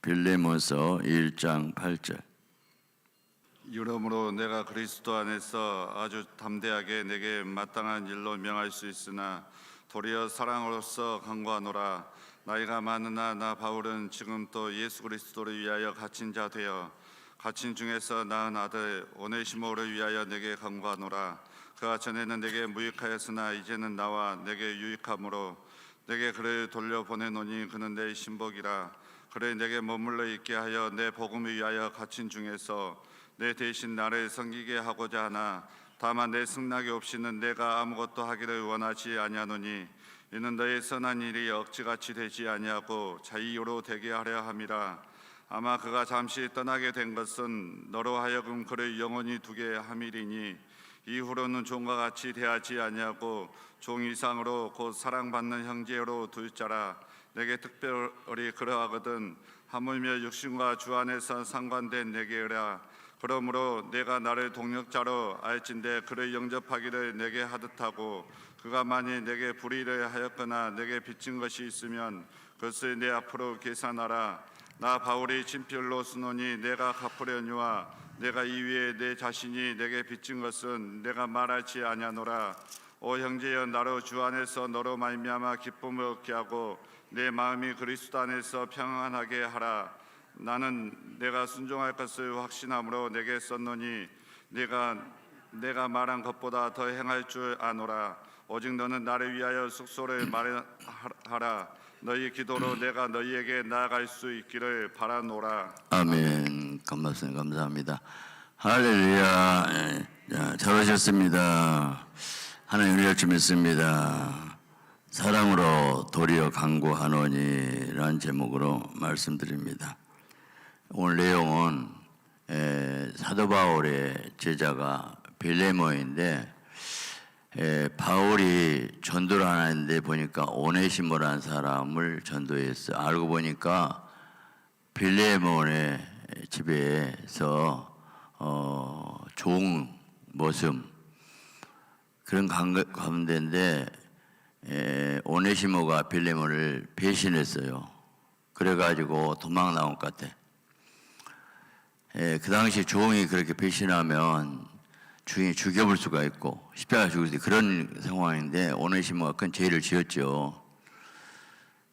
빌레몬서 1장 8절. 이러므로 내가 그리스도 안에서 아주 담대하게 내게 마땅한 일로 명할 수 있으나 도리어 사랑으로서 간구하노라. 나이가 많으나 나 바울은 지금 또 예수 그리스도를 위하여 갇힌 자 되어 갇힌 중에서 낳은 아들 오네시모를 위하여 내게 간구하노라. 그가 전에는 내게 무익하였으나 이제는 나와 내게 유익함으로 내게 그를 돌려보내노니 그는 내 신복이라. 그를 내게 머물러 있게 하여 내 복음을 위하여 갇힌 중에서 내 대신 나를 섬기게 하고자 하나 다만 내 승낙이 없이는 내가 아무것도 하기를 원하지 아니하노니 이는 너의 선한 일이 억지같이 되지 아니하고 자의로 되게 하려 함이라. 아마 그가 잠시 떠나게 된 것은 너로 하여금 그를 영원히 두게 함이리니 이후로는 종과 같이 대하지 아니하고 종 이상으로 곧 사랑받는 형제로 둘 자라. 내게 특별히 그러하거든 하물며 육신과 주 안에서 상관된 내게라. 그러므로 내가 나를 동력자로 알진대 그를 영접하기를 내게 하듯하고 그가 만일 내게 불의를 하였거나 내게 빚진 것이 있으면 그것을 내 앞으로 계산하라. 나 바울이 친필로 쓰노니 내가 갚으려니와 내가 이위에 내 자신이 내게 빚진 것은 내가 말하지 아니하노라. 오 형제여, 나로 주 안에서 너로 말미암아 기쁨을 얻게 하고 내 마음이 그리스도 안에서 평안하게 하라. 나는 내가 순종할 것을 확신함으로 내게 썼노니 내가 말한 것보다 더 행할 줄 아노라. 오직 너는 나를 위하여 숙소를 마련하라. 너희 기도로 내가 너희에게 나아갈 수 있기를 바라노라. 아멘. 감사합니다. 할렐루야. 잘하셨습니다. 하나님 은혜를 좀 믿습니다. 사랑으로 도리어 간구하노니라는 제목으로 말씀드립니다. 오늘 내용은 사도 바울의 제자가 빌레몬인데 바울이 전도를 하는데 보니까 오네시모라는 사람을 전도했어요. 알고 보니까 빌레몬의 집에서 종 모습 그런 가운데인데 오네시모가 빌레몬을 배신했어요. 그래가지고 도망 나온 것 같아. 그 당시 종이 그렇게 배신하면 주인이 죽여볼 수가 있고 십자가 죽을 수 있고 그런 상황인데 오네시모가 큰 죄를 지었죠.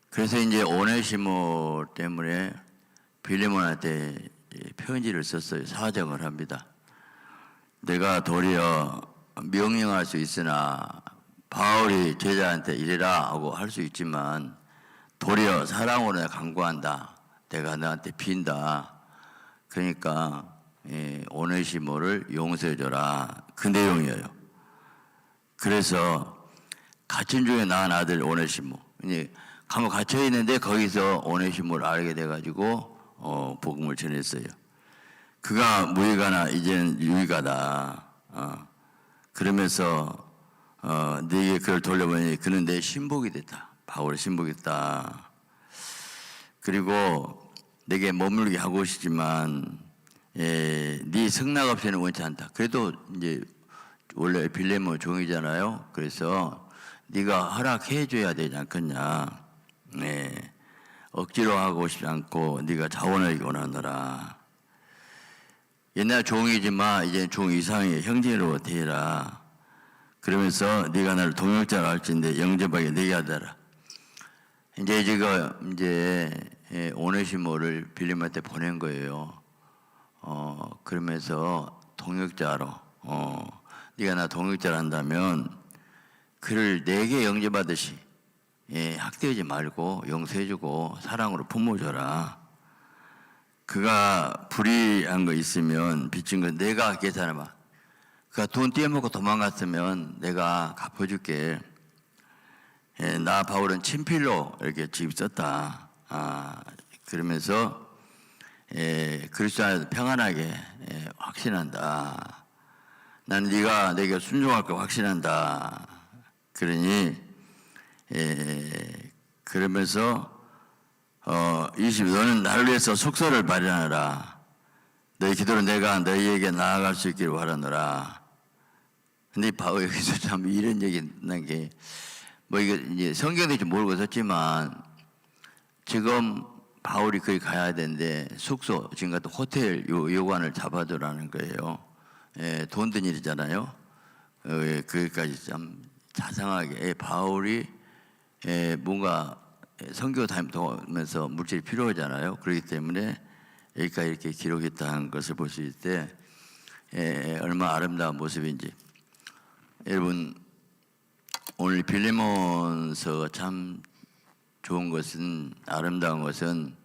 그래서 이제 오네시모 때문에 빌레몬한테 편지를 썼어요. 사정을 합니다. 내가 도리어 명령할 수 있으나 바울이 제자한테 이래라 하고 할 수 있지만 도리어 사랑으로 내가 간구한다. 내가 너한테 빈다. 그러니까 오네시모를 용서해줘라. 그 내용이에요. 그래서 갇힌 중에 낳은 아들 오네시모. 이제 감옥 갇혀 있는데 거기서 오네시모를 알게 돼가지고 복음을 전했어요. 그가 무익하나 이제는 유익하다. 그러면서 네게 그를 돌려보니 그는 내 신복이 됐다. 바울의 신복이 됐다. 그리고 내게 머물게 하고 싶지만 네 승낙 없이는 원치 않다. 그래도 이제 원래 빌레몬 종이잖아요. 그래서 네가 허락해 줘야 되지 않겠냐. 억지로 하고 싶지 않고 네가 자원하기 원하노라. 옛날 종이지만 이제 종 이상의 형제로 되라. 그러면서 네가 나를 동역자로 할진대 영접하게 내게 하더라. 이제 오네시모를 빌레몬한테 보낸 거예요. 그러면서 동역자로 네가 나 동역자로 한다면 그를 내게 영접하듯이 학대하지 말고 용서해주고 사랑으로 품어줘라. 그가 불의한 거 있으면 빚진 거 내가 계산해봐. 그가 돈 떼먹고 도망갔으면 내가 갚아줄게. 나 바울은 친필로 이렇게 지금 썼다. 그러면서 그리스도 안에서 평안하게 확신한다. 나는 네가 내게 순종할 거 확신한다. 그러니 그러면서 20 너는 나를 위해서 숙소를 마련하라. 너희 기도로 내가 너희에게 나아갈 수 있기를 바라노라. 근데 바울 여기서 참 이런 얘기 난 게 뭐 이게 이제 성경에 좀 모르고 썼지만 지금 바울이 거기 가야 되는데 숙소 지금 같은 호텔 요관을 잡아두라는 거예요. 예, 돈 든 일이잖아요. 거기까지 참 자상하게 바울이 뭔가 선교 다니면서 물질이 필요하잖아요. 그렇기 때문에 여기까지 이렇게 기록했다는 것을 볼 수 있을 때 얼마나 아름다운 모습인지. 여러분, 오늘 빌레몬서 참 좋은 것은, 아름다운 것은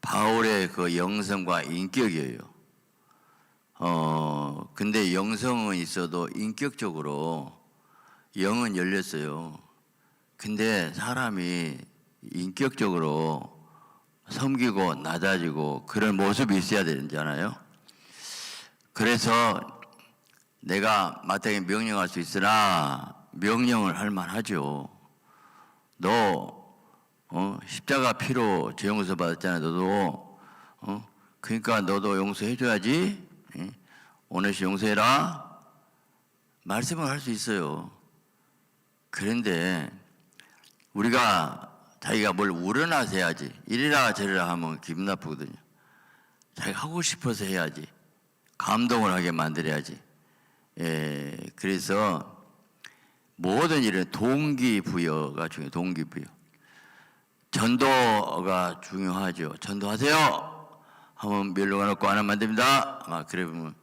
바울의 그 영성과 인격이에요. 근데 영성은 있어도 인격적으로 영은 열렸어요. 근데 사람이 인격적으로 섬기고 낮아지고 그런 모습이 있어야 되잖아요. 그래서 내가 마땅히 명령할 수 있으나 명령을 할 만하죠. 너 십자가 피로 죄 용서 받았잖아. 너도 그러니까 너도 용서해줘야지. 오늘씩 용서해라. 말씀을 할 수 있어요. 그런데 우리가 자기가 뭘 우러나서 해야지, 이리라 저리라 하면 기분 나쁘거든요. 자기가 하고 싶어서 해야지, 감동을 하게 만들어야지. 그래서 모든 일은 동기부여가 중요해요. 동기부여. 전도가 중요하죠. 전도하세요 하면 멸로가 놓고 안 하면 안 됩니다. 그래 보면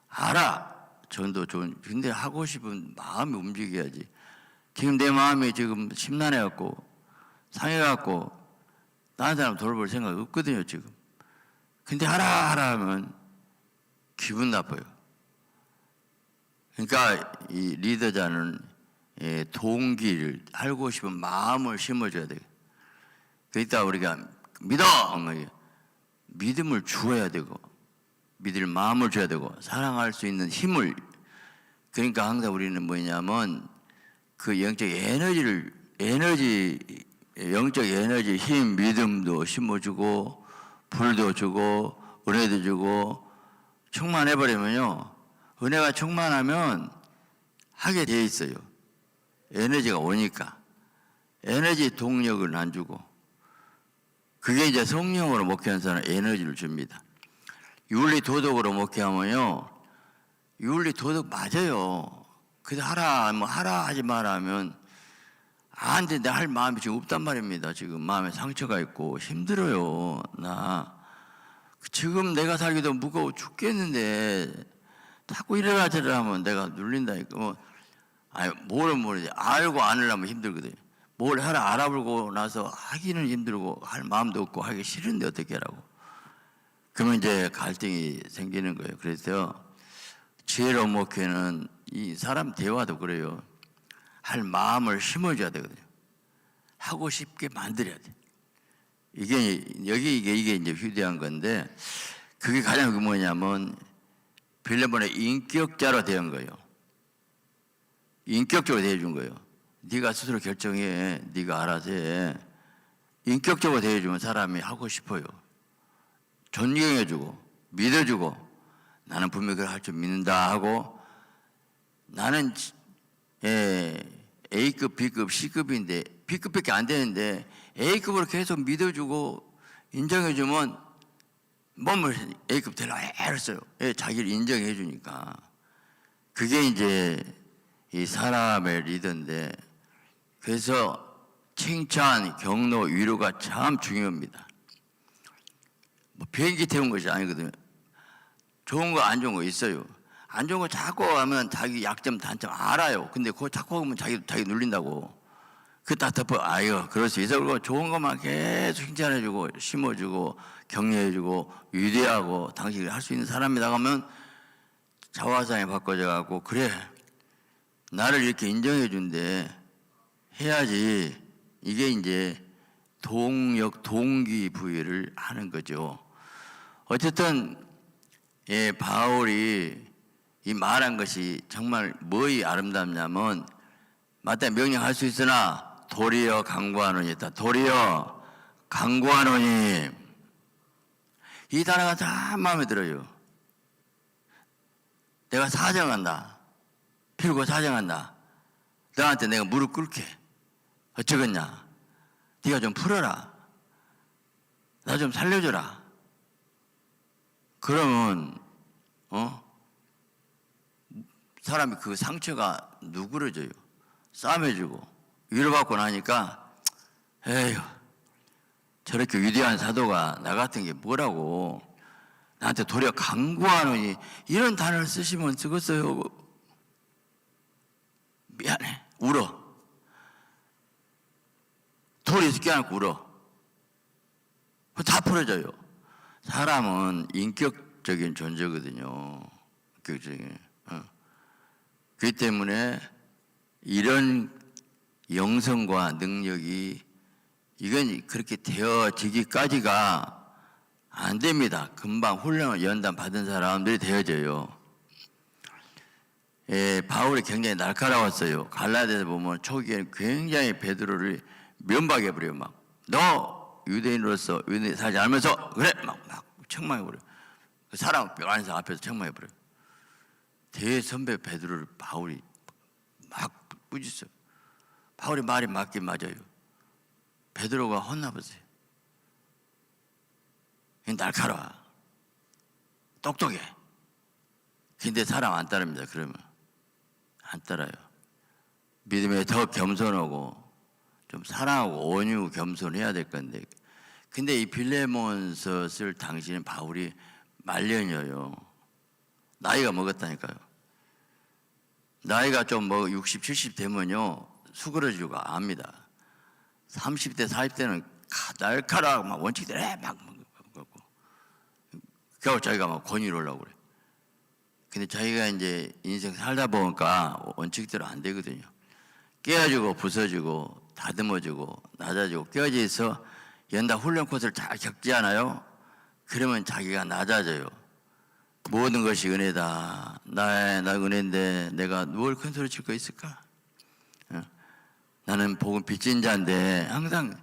알아. 전도 좋은. 근데 하고 싶은 마음이 움직여야지. 지금 내 마음이 지금 심란해갖고 상해갖고 다른 사람 돌볼 생각 없거든요 지금. 근데 하라 하면 기분 나빠요. 그러니까 이 리더자는 동기를, 알고 싶은 마음을 심어줘야 돼요. 그러니까 우리가 믿어! 믿음을 주어야 되고, 믿을 마음을 줘야 되고, 사랑할 수 있는 힘을. 그러니까 항상 우리는 뭐냐면 그 영적 에너지, 힘, 믿음도 심어주고, 불도 주고, 은혜도 주고, 충만해버리면요, 은혜가 충만하면 하게 돼 있어요. 에너지가 오니까. 에너지 동력을 안 주고. 그게 이제 성령으로 목회하는 사람은 에너지를 줍니다. 윤리 도덕으로 목회하면요, 윤리 도덕 맞아요. 그래서 하라 하지 마라 하면 안 돼. 내가 할 마음이 지금 없단 말입니다. 지금 마음에 상처가 있고 힘들어요. 나 지금 내가 살기도 무거워 죽겠는데 자꾸 이래라 저래라 하면 내가 눌린다니까. 뭐를 모르지. 알고 안 하려면 힘들거든요. 뭘 하라 알아보고 나서 하기는 힘들고 할 마음도 없고 하기 싫은데 어떻게 하라고. 그러면 이제 갈등이 생기는 거예요. 그래서 지혜로운 목회는 이 사람 대화도 그래요. 할 마음을 심어줘야 되거든요. 하고 싶게 만들어야 돼. 이게 이제 휴대한 건데, 그게 가장 뭐냐면 빌레몬의 인격자로 대한 거예요. 인격적으로 대해준 거예요. 네가 스스로 결정해. 네가 알아서 해. 인격적으로 대해주면 사람이 하고 싶어요. 존경해주고 믿어주고, 나는 분명히 그걸 할 줄 믿는다 하고, 나는 A급, B급, C급인데 B급밖에 안 되는데 A급으로 계속 믿어주고 인정해주면 몸을 A급 되라 했어요. 자기를 인정해 주니까. 그게 이제 이 사람의 리더인데, 그래서 칭찬, 격려, 위로가 참 중요합니다. 비행기 태운 것이 아니거든요. 좋은 거 안 좋은 거 있어요. 안 좋은 거 자꾸 하면 자기 약점 단점 알아요. 근데 그거 자꾸 하면 자기 눌린다고. 그 다 덮어. 그럴 수 있어. 그리고 좋은 것만 계속 칭찬해주고 심어주고 격려해주고 위대하고 당신이 할 수 있는 사람이다 하면 자화상에 바꿔져 갖고, 그래 나를 이렇게 인정해 준대 해야지. 이게 이제 동기부여를 하는 거죠. 어쨌든 바울이 이 말한 것이 정말 뭐이 아름답냐면, 마땅히 명령할 수 있으나 도리어 간구하노니 했다. 도리어 간구하노니. 이 단어가 참 마음에 들어요. 내가 사정한다. 필고 사정한다. 너한테 내가 무릎 꿇게. 어쩌겠냐. 네가 좀 풀어라. 나 좀 살려줘라. 그러면 사람이 그 상처가 누그러져요. 싸매지고 위로받고 나니까 에휴, 저렇게 위대한 사도가 나 같은 게 뭐라고 나한테 도리어 간구하노니 이런 단어를 쓰시면 쓰겠어요. 미안해. 울어. 돌이 껴안고 울어. 다 풀어져요. 사람은 인격적인 존재거든요. 인격적인. 그렇기 때문에 이런 영성과 능력이 이건 그렇게 되어지기까지가 안 됩니다. 금방 훈련을 연단 받은 사람들이 되어져요. 바울이 굉장히 날카로웠어요. 갈라디아서 보면 초기에는 굉장히 베드로를 면박해버려요. 막 너 유대인으로서 유대인 살지 않으면서 그래 막 책망해버려요. 그 사람 뼈 안에서 앞에서 책망해버려요. 대선배 베드로를 바울이 막 뿌짖어요. 바울이 말이 맞긴 맞아요. 베드로가 혼나보세요. 날카로워. 똑똑해. 근데 사람 안 따릅니다. 그러면 안 따라요. 믿음에 더 겸손하고 좀 사랑하고 온유 겸손해야 될 건데, 근데 이 빌레몬서 쓸 당시에는 바울이 말년이에요. 나이가 먹었다니까요. 나이가 좀 60, 70 되면요 수그러지고 압니다. 30대, 40대는 날카로워하고 막 원칙대로 막 그래서 자기가 막 권위를 하려고 그래. 근데 자기가 이제 인생 살다 보니까 원칙대로 안 되거든요. 깨어지고 부서지고 다듬어지고 낮아지고 깨어져 있어 연다 훈련 코스를 잘 겪지 않아요? 그러면 자기가 낮아져요. 모든 것이 은혜다. 나 은혜인데 내가 뭘 큰 소리 칠 거 있을까? 나는 복음 빚진 자인데 항상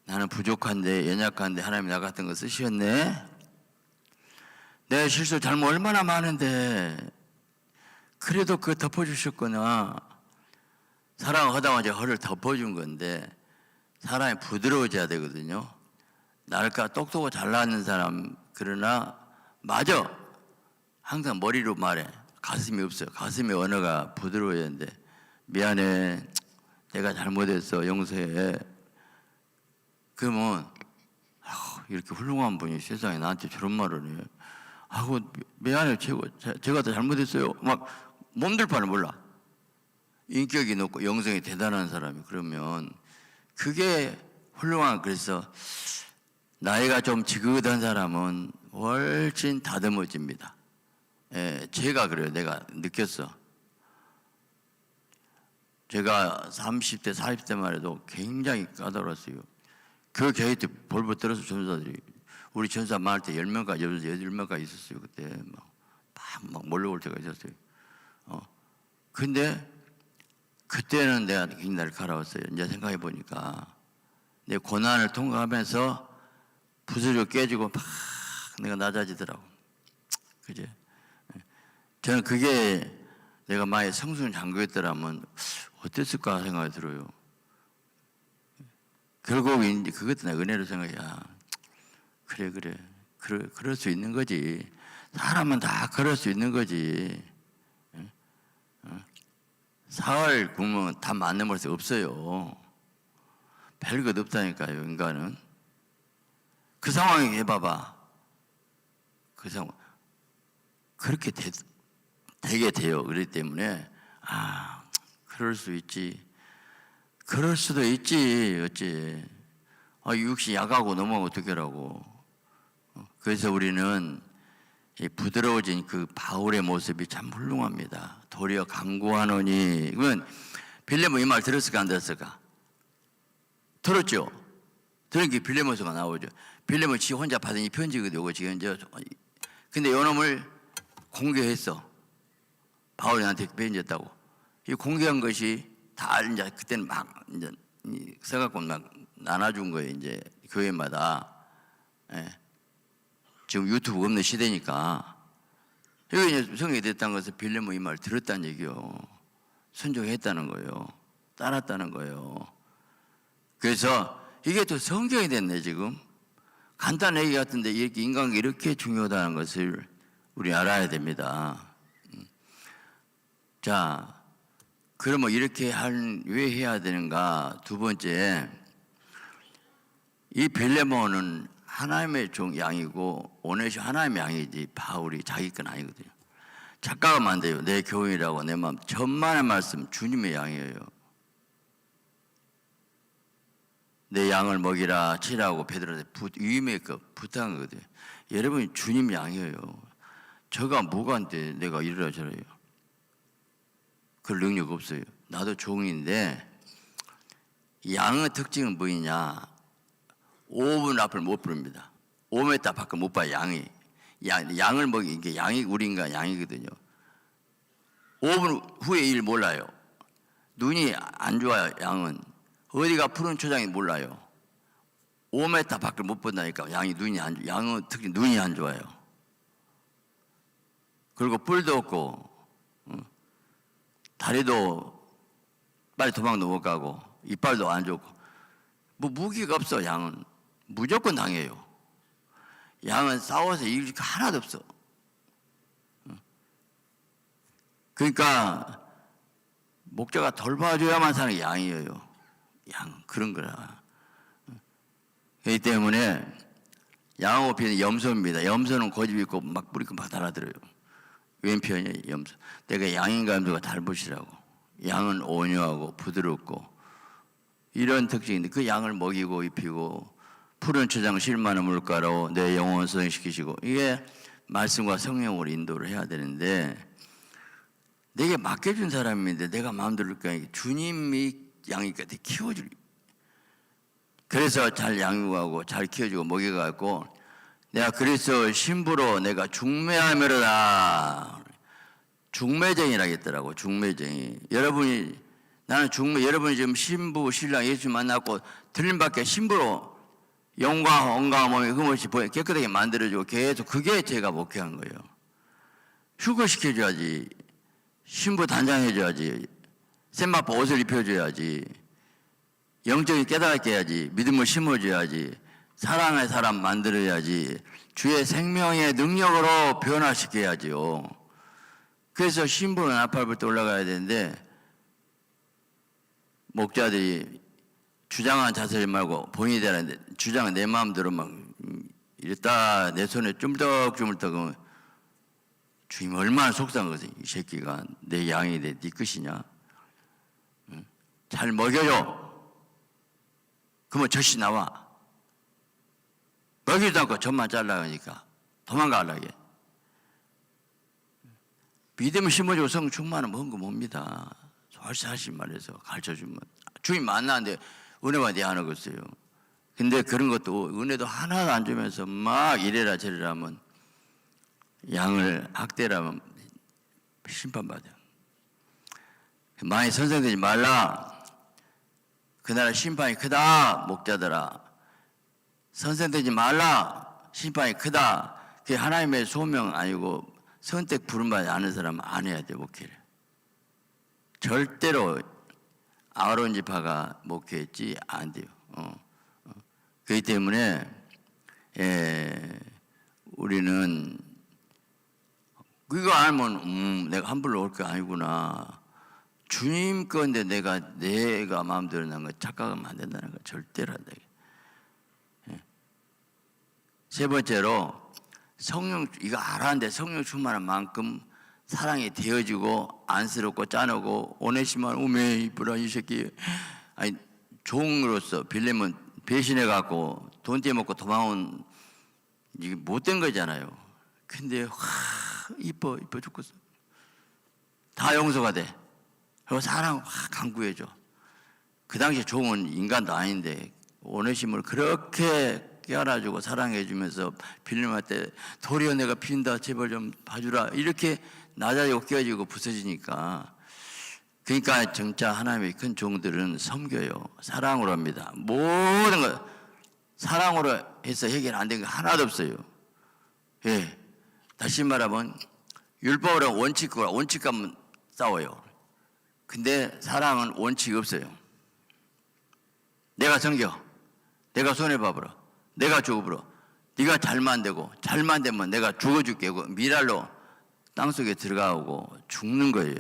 나는 부족한데 연약한데 하나님 나 같은 거 쓰셨네. 내 실수 잘못 얼마나 많은데 그래도 그거 덮어주셨구나. 사랑하다가 이제 허를 덮어준 건데 사람이 부드러워져야 되거든요. 날까 똑똑하고 잘나는 사람 그러나 맞아. 항상 머리로 말해. 가슴이 없어요. 가슴의 언어가 부드러워야 되는데 미안해. 내가 잘못했어. 용서해. 그러면 이렇게 훌륭한 분이 세상에 나한테 저런 말을 해. 하고 미안해요. 제가 더 잘못했어요. 막 몸둘 바를 몰라. 인격이 높고 영성이 대단한 사람이 그러면 그게 훌륭한. 그래서 나이가 좀 지긋한 사람은 훨씬 다듬어집니다. 제가 그래요. 내가 느꼈어. 제가 30대, 40대만 해도 굉장히 까다로웠어요. 그 교회 때 벌벌 떨어서 전사들이 우리 전사 많을 때 10명까지, 8명까지 있었어요. 그때 막 몰려올 때가 있었어요. 근데 그때는 내가 굉장히 날카로웠어요. 이제 생각해 보니까 내 고난을 통과하면서 부서지고 깨지고 막 내가 낮아지더라고. 그제? 저는 그게 내가 만약에 성수는 장교였더라면 어땠을까 생각이 들어요. 결국 이제 그것도 내가 은혜로 생각해. 그럴 수 있는 거지. 사람은 다 그럴 수 있는 거지. 사흘 굶으면 다 맞는 버릇이 없어요. 별것 없다니까요. 인간은. 그 상황에 해봐봐. 그 상황 그렇게 되게 돼요. 그렇기 때문에 그럴 수 있지. 그럴 수도 있지. 어찌 육신 약하고 넘어가면 어떡하라고. 그래서 우리는 이 부드러워진 그 바울의 모습이 참 훌륭합니다. 도리어 간구하노니. 그러면 빌레몬 이 말 들었을까 안 들었을까? 들었죠. 들은 게 빌레몬서가 나오죠. 빌레몬 지 혼자 받은 이 편지거든요. 지금 이제 근데 요놈을 공개했어. 바울이 나한테 편지했다고. 이 공개한 것이 다 이제 그때는 막 이제 써갖고 막 나눠준 거예요. 이제 교회마다. 지금 유튜브 없는 시대니까. 여기 이제 성경이 됐다는 것은 빌레몬 이 말 들었다는 얘기요. 순종했다는 거예요. 따랐다는 거예요. 그래서 이게 또 성경이 됐네 지금. 간단한 얘기 같은데 이렇게 인간관계 이렇게 중요하다는 것을 우리 알아야 됩니다. 자, 그러면 이렇게 왜 해야 되는가? 두 번째, 이 빌레몬은 하나님의 양이고 오네시모 하나님의 양이지 바울이 자기 건 아니거든요. 작가가 만들어요. 내 교인이라고 내 마음 천만의 말씀 주님의 양이에요. 내 양을 먹이라 치라고 베드로한테 위임의 부탁한 거거든요. 여러분이 주님 양이에요. 저가 뭐가한테 내가 이러라 저래요. 그럴 능력 없어요. 나도 종인데 양의 특징은 뭐냐? 5분 앞을 못 부릅니다. 5m 밖을 못 봐요. 양을 먹이는 게 양이 우리인가 양이거든요. 5분 후에 일 몰라요. 눈이 안 좋아요. 양은 어디가 푸른 초장이 몰라요. 5m 밖을 못 본다니까. 양은 특히 눈이 안 좋아요. 그리고 뿔도 없고 다리도 빨리 도망도 못 가고 이빨도 안 좋고 뭐 무기가 없어. 양은 무조건 당해요. 양은 싸워서 이길 게 하나도 없어. 그러니까 목자가 돌봐줘야만 사는 게 양이에요. 양 그런 거라. 그렇기 때문에 양하고 비는 염소입니다. 염소는 고집 있고 막 부리고 막 달아들어요. 왼편이 염소. 내가 양인가 염소가 닮으시라고. 양은 온유하고 부드럽고 이런 특징인데 그 양을 먹이고 입히고 푸른 초장 실만한 물가로 내 영혼 성시키시고 이게 말씀과 성령으로 인도를 해야 되는데 내게 맡겨준 사람인데 내가 마음대로 그러니까 주님이 양이니까 키워줄. 그래서 잘 양육하고 잘 키워주고 먹여가고 내가 그래서 신부로 내가 중매하며라. 중매쟁이라 했더라고. 중매쟁이. 여러분이 지금 신부 신랑 예수 만났고 들림밖에 신부로 영광 온갖 몸이 흠없이 깨끗하게 만들어주고 계속 그게 제가 목회한 거예요. 휴거시켜줘야지. 신부 단장해줘야지. 샘바빠 옷을 입혀줘야지. 영적인 깨닫게 해야지. 믿음을 심어줘야지. 사랑의 사람 만들어야지. 주의 생명의 능력으로 변화시켜야지요. 그래서 신부는 나팔부터 올라가야 되는데 목자들이 주장한 자세를 말고 본인이 되는데 주장은 내 마음대로 막 이랬다 내 손에 쭈물떡쭈물떡 주님 얼마나 속상한 거지. 이 새끼가 내 양이 네 끝이냐. 잘 먹여줘. 그러면 젖이 나와. 먹이지도 않고 젖만 잘라가니까 도망가려게. 믿음을 심어주고 성 충만은 뭔 거 뭡니다. 솔직히 말해서 가르쳐주면 주님 만나는데 은혜와 내 하는 거였어요. 근데 그런 것도 은혜도 하나도 안 주면서 막 이래라 저래라 하면 양을 학대라면 심판받아요. 많이 선생되지 말라. 그나라 심판이 크다. 목자들아 선생되지 말라. 심판이 크다. 그게 하나님의 소명 아니고 선택 부름받지 않은 사람은 안 해야 돼. 목회를 절대로 아론 지파가 목회했지 안 돼요. 그렇기 때문에 우리는 그거 알면 내가 함부로 올 게 아니구나. 주님 건데 내가 마음대로 난 거 착각하면 안 된다는 거 절대로 안 돼. 세 번째로 성령 이거 알았는데 성령 충만한 만큼 사랑이 되어지고 안쓰럽고 짠하고 오네시모 우메 이쁘라 이 새끼 아니 종으로서 빌레몬 배신해 갖고 돈 떼먹고 도망온 이게 못된 거잖아요. 근데 이뻐 죽겠어. 다 용서가 돼. 그리고 사랑 간구해줘. 그 당시 종은 인간도 아닌데 오네시모를 그렇게 깨안아주고 사랑해주면서 빌레몬한테 도리어 내가 빈다 제발 좀 봐주라 이렇게 낮아지고 깨어지고 부서지니까 그러니까 진짜 하나님의 큰 종들은 섬겨요. 사랑으로 합니다. 모든 거 사랑으로 해서 해결 안 된 거 하나도 없어요. 예. 다시 말하면 율법으로 원칙과는 싸워요. 근데 사랑은 원칙이 없어요. 내가 섬겨. 내가 손해봐버려. 내가 죽어버려. 네가 잘만 되면 내가 죽어줄게. 미랄로 땅속에 들어가고 죽는 거예요.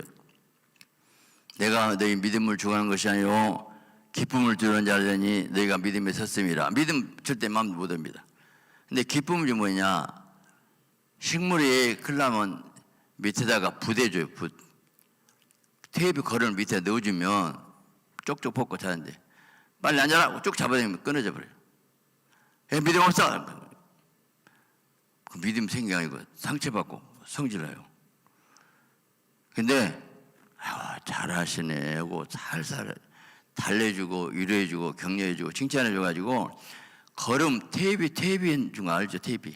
내가 너희 믿음을 주관하는 것이 아니요 기쁨을 주는 자라니 너희가 믿음에 섰음이라. 믿음 절대 마음 못 옵니다. 근데 기쁨이 뭐냐? 식물이 크려면 밑에다가 붓해줘요. 붓. 테이프 걸을 밑에 넣어주면 쪽쪽 벗고 자는데 빨리 앉아라 쭉 잡아당기면 끊어져 버려요. 믿음 없어. 그 믿음 생겨 아니고 상처받고 성질나요. 근데 잘하시네 하고 살살 달래주고 위로해주고 격려해주고 칭찬해줘가지고 걸음 테이프 중 알죠? 테이프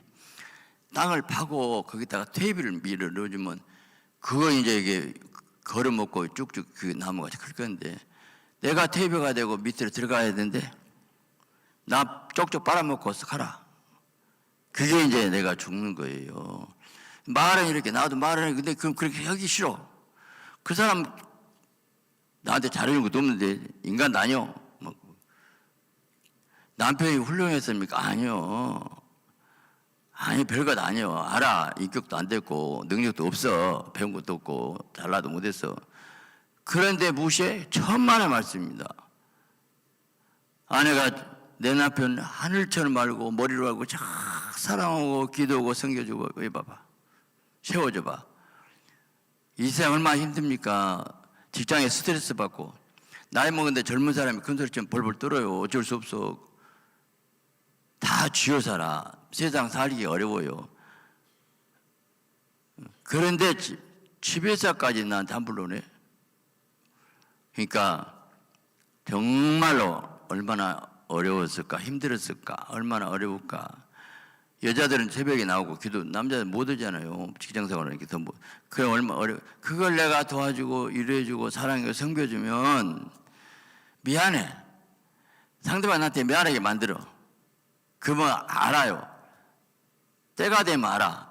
땅을 파고 거기다가 테이프를 밀어 넣어주면 그거 이제 이게 걸어먹고 쭉쭉 그 나무가 클 건데 내가 테이프가 되고 밑으로 들어가야 되는데 나 쪽쪽 빨아먹고 가라. 그게 이제 내가 죽는 거예요. 말은 이렇게 나도 말은 근데 그렇게 하기 싫어. 그 사람 나한테 잘해준 것도 없는데 인간도 아니요. 남편이 훌륭했습니까? 아니요. 아니 별것 아니요. 알아. 인격도 안 됐고 능력도 없어. 배운 것도 없고 잘나도 못했어. 그런데 무시해? 천만의 말씀입니다. 아내가 내 남편 하늘처럼 말고 머리로 알고 잘 사랑하고 기도하고 섬겨주고 왜 봐봐. 세워줘봐. 이 세상 얼마나 힘듭니까? 직장에 스트레스 받고 나이 먹은데 젊은 사람이 큰 소리처럼 벌벌 떨어요. 어쩔 수 없어. 다 쥐어 살아. 세상 살기 어려워요. 그런데 집에서까지 나한테 안 불러내. 그러니까 정말로 얼마나 어려웠을까, 힘들었을까, 얼마나 어려울까. 여자들은 새벽에 나오고 기도, 남자들은 못 오잖아요. 직장생활을 이렇게 더 못. 그래 얼마 어려. 그걸 내가 도와주고 위로해주고 사랑하고 섬겨주면 미안해. 상대방 나한테 미안하게 만들어. 그러면 알아요. 때가 되면 알아.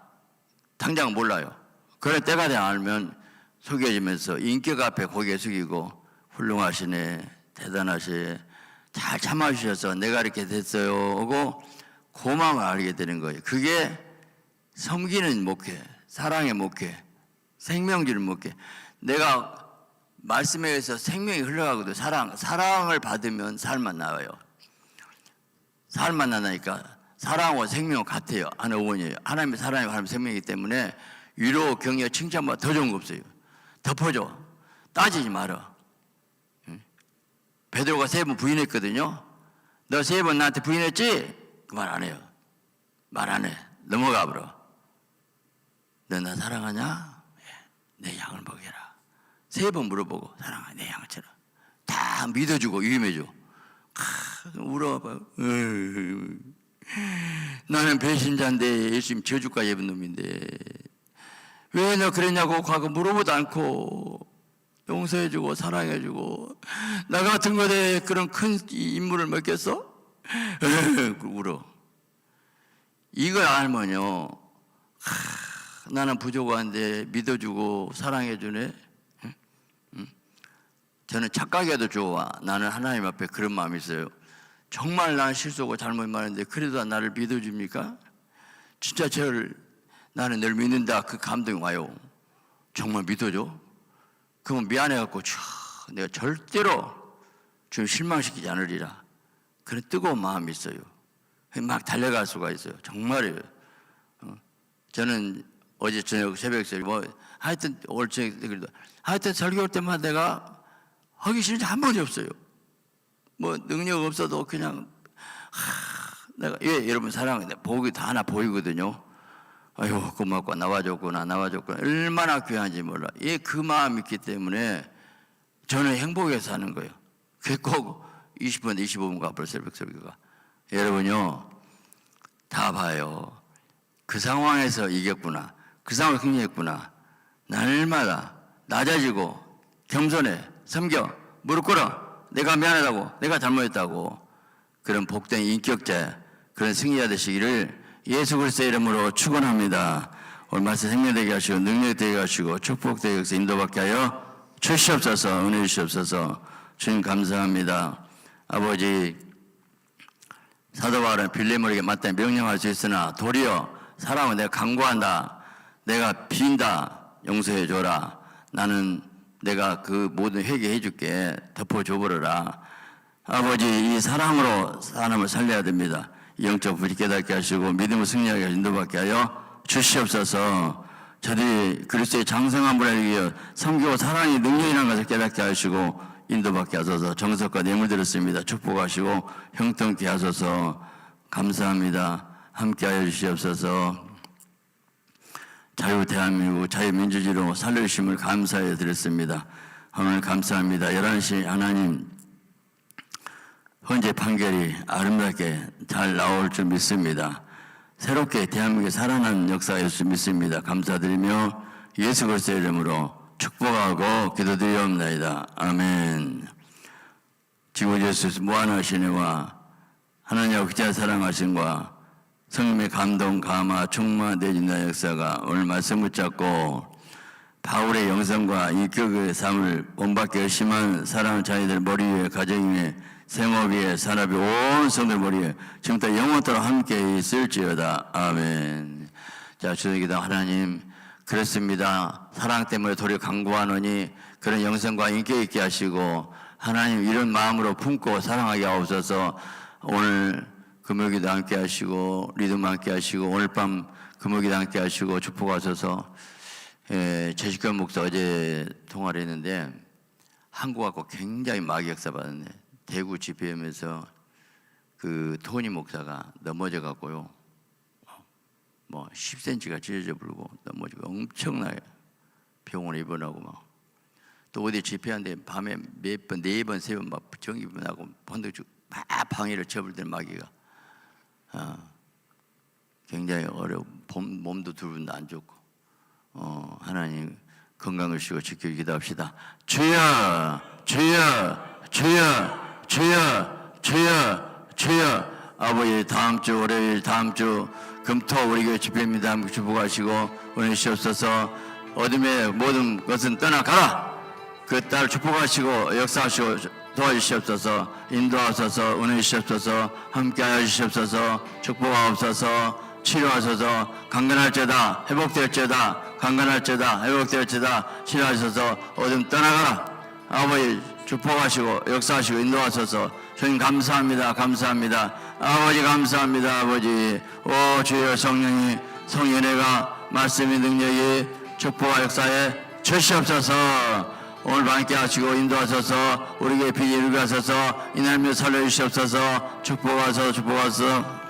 당장 몰라요. 그래 때가 되면 알면 속여지면서 인격 앞에 고개 숙이고 훌륭하시네, 대단하시, 잘 참아주셔서 내가 이렇게 됐어요 하고 고마움을 알게 되는 거예요. 그게 섬기는 목회, 사랑의 목회, 생명주를 목회. 내가 말씀에 의해서 생명이 흘러가거든. 사랑을 받으면 살만 나와요. 살만 나니까 사랑과 생명은 같아요. 하나 원이에요. 하나님의 사랑이 하나님의 생명이기 때문에 위로, 격려, 칭찬보다 더 좋은 거 없어요. 덮어줘. 따지지 말아. 베드로가 3번 부인했거든요. 너 3번 나한테 부인했지? 그 말 안 해요. 말 안 해. 넘어가 버려. 너 나 사랑하냐? 내 양을 먹여라. 3번 물어보고 사랑하냐? 내 양을 쳐라. 다 믿어주고 위임해줘. 울어봐. 나는 배신자인데 예수님 저주까지 입은 놈인데 왜 너 그랬냐고 과거 물어보도 않고 용서해주고 사랑해주고 나 같은 것에 그런 큰 인물을 맡겼어? 울어. 이걸 알면요, 나는 부족한데 믿어주고 사랑해주네. 저는 착각해도 좋아. 나는 하나님 앞에 그런 마음이 있어요. 정말 나는 실수하고 잘못 많은데 그래도 나를 믿어줍니까? 진짜 나는 늘 믿는다. 그 감동이 와요. 정말 믿어줘? 그러면 미안해갖고 내가 절대로 좀 실망시키지 않으리라. 그런 뜨거운 마음이 있어요. 막 달려갈 수가 있어요. 정말이에요. 저는 어제 저녁 새벽 하여튼 올 저녁 그래도 하여튼 설교할 때마다 내가 하기 싫은 게 한 번이 없어요. 뭐 능력 없어도 그냥 내가 여러분 사랑하는데 보기 다 하나 보이거든요. 아유 고맙고 나와줬구나 얼마나 귀한지 몰라. 그 마음이 있기 때문에 저는 행복해서 사는 거예요. 그게 꼭 20분 25분 가볼 새벽 설교가. 여러분요 다 봐요. 그 상황에서 이겼구나. 그 상황에서 승리했구나. 날마다 낮아지고 겸손해. 섬겨. 무릎 꿇어. 내가 미안하다고. 내가 잘못했다고. 그런 복된 인격자, 그런 승리자 되시기를 예수 그리스도의 이름으로 축원합니다. 오늘 말씀 생명되게 하시고 능력되게 하시고 축복되게 하시고 인도받게 하여 주시옵소서. 은혜 주시옵소서. 주님 감사합니다. 아버지 사도 바울은 빌레몬에게 마땅히 명령할 수 있으나 도리어 사람은 내가 간구한다. 내가 빈다. 용서해 줘라. 나는 내가 그 모든 회개해 줄게. 덮어줘 버려라. 아버지, 이 사랑으로 사람을 살려야 됩니다. 영적 부지 깨닫게 하시고 믿음을 승리하게 인도받게 하여 주시옵소서. 저들이 그리스도의 장성한 분을 위해 섬기고 사랑이 능력이라는 것을 깨닫게 하시고 인도받게 하소서. 정석과 뇌물 드렸습니다. 축복하시고 형통케 하소서. 감사합니다. 함께하여 주시옵소서. 자유 대한민국 자유민주주의로 살려주심을 감사해 드렸습니다. 오늘 감사합니다. 11시 하나님 헌재 판결이 아름답게 잘 나올 줄 믿습니다. 새롭게 대한민국에 살아나는 역사일 줄 믿습니다. 감사드리며 예수 그리스도의 이름으로 축복하고 기도드리옵나이다. 아멘. 지구 예수 무한하신 은혜와 하나님의 그자 사랑하심과 성령의 감동, 감화, 충만 내진다 역사가 오늘 말씀 붙잡고 바울의 영성과 인격의 삶을 본받게 열심한 사랑하는 자녀들 머리 위에, 가정 위에, 생업 위에, 산업 위에, 온 성들 머리 위에 지금부터 영원토록 함께 있을지어다. 아멘. 자, 주님기도 하나님, 그렇습니다. 사랑 때문에 도리어 간구하노니 그런 영성과 인격 있게 하시고 하나님 이런 마음으로 품고 사랑하게 하옵소서. 오늘 금요기도 함께 하시고 리듬 함께 하시고 오늘 밤 금요기도 함께 하시고 축복하셔서. 제식견 목사 어제 통화를 했는데 한국 갖고 굉장히 마귀 역사 받았네. 대구 집회하면서 그 토니 목사가 넘어져 갖고요, 뭐 10cm가 찢어져 버리고 넘어지고 엄청나게 병원에 입원하고 막 또 어디 집회하는데 밤에 몇 번, 4번, 3번 막 전기분하고 번득쭉 막 방해를 쳐버리던 마귀가 굉장히 어려워. 몸도 두근도 안 좋고 하나님 건강을 주시고 지키기 기도합시다. 주여, 주여, 주여, 주여, 주여, 주여. 아버지, 다음 주 월요일, 다음 주 금토 우리 교회 집회입니다. 함께 축복하시고 은혜 주시옵소서. 어둠의 모든 것은 떠나가라. 그 딸 축복하시고 역사하시고 도와주시옵소서. 인도하소서. 은혜 주시옵소서. 함께하여 주시옵소서. 축복하옵소서. 치료하소서. 강건할지어다. 회복될지어다. 강건할지어다. 회복될지어다. 치료하소서. 어둠 떠나가라. 아버지 축복하시고 역사하시고 인도하소서. 주님 감사합니다. 감사합니다. 아버지 감사합니다. 아버지, 오 주여, 성령이 성연회가 말씀의 능력이 축복과 역사에 주시옵소서. 오늘 함께 하시고 인도하소서. 우리 교회 비전을 이루게 하소서. 이날며 살려주시옵소서. 축복하소서. 축복하소서.